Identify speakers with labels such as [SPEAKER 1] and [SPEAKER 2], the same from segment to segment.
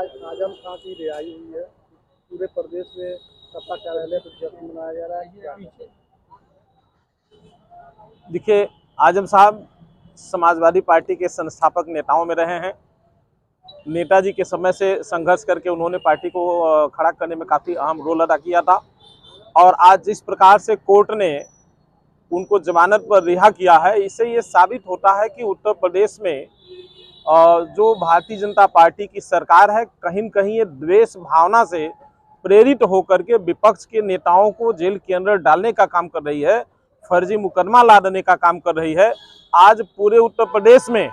[SPEAKER 1] आज आजम खां की रिहाई हुई है, पूरे प्रदेश में सत्ता कार्यालय पर जश्न मनाया जा रहा है।
[SPEAKER 2] देखिए, आजम साहब समाजवादी पार्टी के संस्थापक नेताओं में रहे हैं। नेताजी के समय से संघर्ष करके उन्होंने पार्टी को खड़ा करने में काफ़ी अहम रोल अदा किया था और आज जिस प्रकार से कोर्ट ने उनको जमानत पर रिहा किया है, इससे ये साबित होता है कि उत्तर प्रदेश में जो भारतीय जनता पार्टी की सरकार है, कहीं न कहीं ये द्वेष भावना से प्रेरित होकर के विपक्ष के नेताओं को जेल के अंदर डालने का काम कर रही है, फर्जी मुकदमा लादने का काम कर रही है। आज पूरे उत्तर प्रदेश में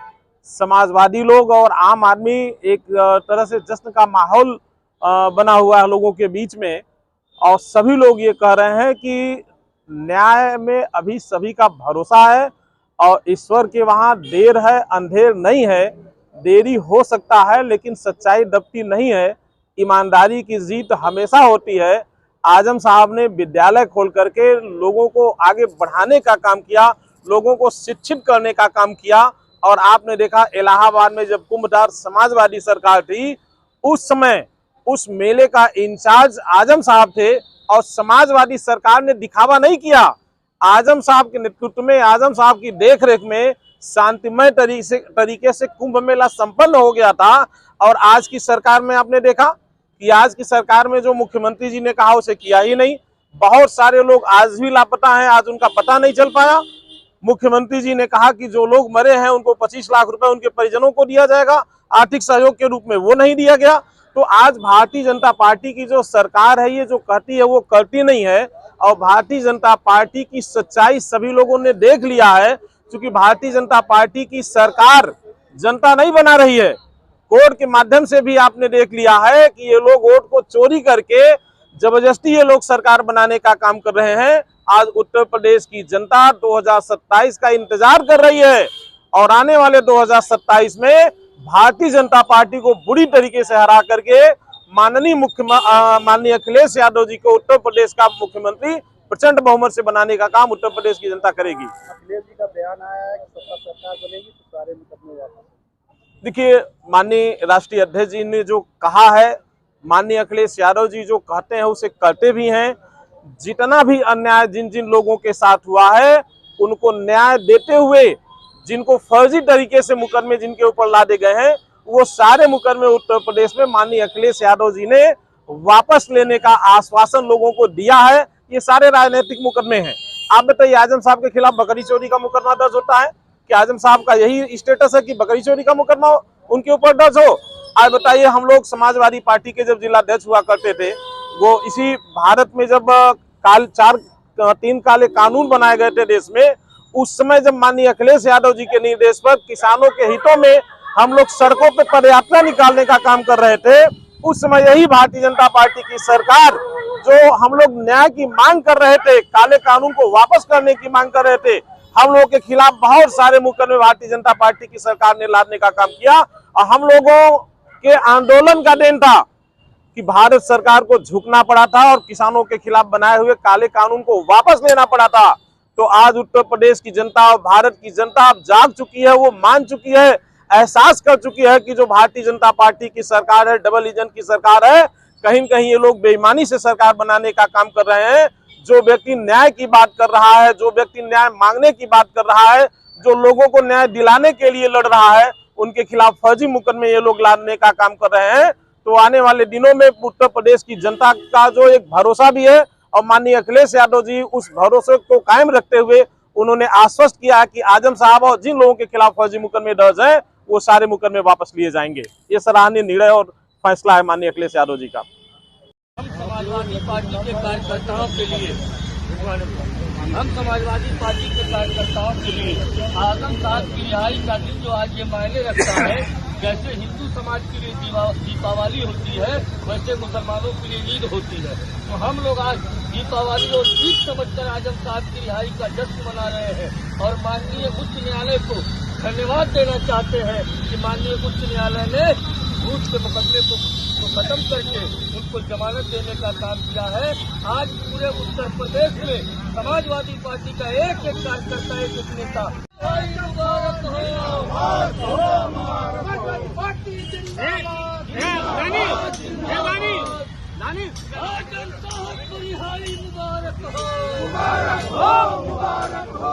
[SPEAKER 2] समाजवादी लोग और आम आदमी एक तरह से जश्न का माहौल बना हुआ है लोगों के बीच में, और सभी लोग ये कह रहे हैं कि न्याय में अभी सभी का भरोसा है और ईश्वर के वहाँ देर है अंधेर नहीं है। देरी हो सकता है लेकिन सच्चाई दबती नहीं है, ईमानदारी की जीत हमेशा होती है। आजम साहब ने विद्यालय खोल करके लोगों को आगे बढ़ाने का काम किया, लोगों को शिक्षित करने का काम किया। और आपने देखा इलाहाबाद में जब कुंभधार समाजवादी सरकार थी, उस समय उस मेले का इंचार्ज आजम साहब थे और समाजवादी सरकार ने दिखावा नहीं किया। आजम साहब के नेतृत्व में, आजम साहब की देखरेख में शांतिमय तरीके से कुंभ मेला संपन्न हो गया था। और आज की सरकार में आपने देखा कि आज की सरकार में जो मुख्यमंत्री जी ने कहा उसे किया ही नहीं। बहुत सारे लोग आज भी लापता हैं, आज उनका पता नहीं चल पाया। मुख्यमंत्री जी ने कहा कि जो लोग मरे हैं उनको 25 लाख रुपए उनके परिजनों को दिया जाएगा आर्थिक सहयोग के रूप में, वो नहीं दिया गया। तो आज भारतीय जनता पार्टी की जो सरकार है, ये जो कहती है वो करती नहीं है। और भारतीय जनता पार्टी की सच्चाई सभी लोगों ने देख लिया है, क्योंकि भारतीय जनता पार्टी की सरकार जनता नहीं बना रही है। कोर्ट के माध्यम से भी आपने देख लिया है कि ये लोग वोट को चोरी करके जबरदस्ती ये लोग सरकार बनाने का काम कर रहे हैं। आज उत्तर प्रदेश की जनता 2027 का इंतजार कर रही है और आने वाले 2027 में भारतीय जनता पार्टी को बुरी तरीके से हरा करके माननीय अखिलेश यादव जी को उत्तर प्रदेश का मुख्यमंत्री प्रचंड बहुमत से बनाने का काम उत्तर प्रदेश की जनता करेगी।
[SPEAKER 1] अखिलेश जी का बयान आया है कि सत्ता सरकार बनेगी तो सारे मुकदमे वापस।
[SPEAKER 2] देखिए, माननीय राष्ट्रीय अध्यक्ष जी ने जो कहा है, माननीय अखिलेश यादव जी जो कहते हैं उसे करते भी हैं। जितना भी अन्याय जिन जिन लोगों के साथ हुआ है उनको न्याय देते हुए, जिनको फर्जी तरीके से मुकदमे जिनके ऊपर लादे गए हैं, वो सारे मुकदमे उत्तर प्रदेश में माननीय अखिलेश यादव जी ने वापस लेने का आश्वासन लोगों को दिया है। ये सारे राजनीतिक मुकदमे हैं। आप बताइए, आजम साहब के खिलाफ बकरी चोरी का मुकदमा दर्ज होता है कि आजम साहब का यही स्टेटस है कि बकरी चोरी का मुकदमा उनके ऊपर दर्ज हो? आज बताइए, हम लोग समाजवादी पार्टी के जब जिलाध्यक्ष हुआ करते थे, वो इसी भारत में जब 3 काले कानून बनाए गए थे देश में, उस समय जब माननीय अखिलेश यादव जी के निर्देश पर किसानों के हितों में हम लोग सड़कों पर पदयात्रा निकालने का काम कर रहे थे, उस समय यही भारतीय जनता पार्टी की सरकार, जो हम लोग न्याय की मांग कर रहे थे, काले कानून को वापस करने की मांग कर रहे थे, हम लोगों के खिलाफ बहुत सारे मुकदमे भारतीय जनता पार्टी की सरकार ने लादने का काम किया। और हम लोगों के आंदोलन का देन था कि भारत सरकार को झुकना पड़ा था और किसानों के खिलाफ बनाए हुए काले कानून को वापस लेना पड़ा था। तो आज उत्तर प्रदेश की जनता और भारत की जनता अब जाग चुकी है, वो मान चुकी है, एहसास कर चुकी है कि जो भारतीय जनता पार्टी की सरकार है, डबल इंजन की सरकार है, कहीं न कहीं ये लोग बेईमानी से सरकार बनाने का काम कर रहे हैं। जो व्यक्ति न्याय की बात कर रहा है, जो व्यक्ति न्याय मांगने की बात कर रहा है, जो लोगों को न्याय दिलाने के लिए लड़ रहा है, उनके खिलाफ फर्जी मुकदमे ये लोग लादने का काम कर रहे हैं। तो आने वाले दिनों में उत्तर प्रदेश की जनता का जो एक भरोसा भी है, और माननीय अखिलेश यादव जी उस भरोसे को कायम रखते हुए उन्होंने आश्वस्त किया कि आजम साहब और जिन लोगों के खिलाफ फर्जी मुकदमे दर्ज हैं, वो सारे मुकदमे वापस लिए जाएंगे। ये सराहनीय निर्णय और फैसला है माननीय अखिलेश यादव जी का।
[SPEAKER 3] हम समाजवादी पार्टी के कार्यकर्ताओं के लिए आजम साहब की रिहाई का दिन जो आज ये मायने रखता है, जैसे हिंदू समाज के लिए दीपावली होती है, वैसे मुसलमानों के लिए ईद होती है। तो हम लोग आज दीपावली और ईद समझकर आजम साहब की रिहाई का जश्न मना रहे हैं और माननीय उच्च न्यायालय को धन्यवाद देना चाहते हैं कि माननीय उच्च न्यायालय ने झूठ के मुकदमे को खत्म करके उनको जमानत देने का काम किया है। आज पूरे उत्तर प्रदेश में समाजवादी पार्टी का एक एक कार्यकर्ता, एक एक नेता पार्टी आजम साहब को रिहाई मुबारक हो, मुबारक हो, मुबारक हो।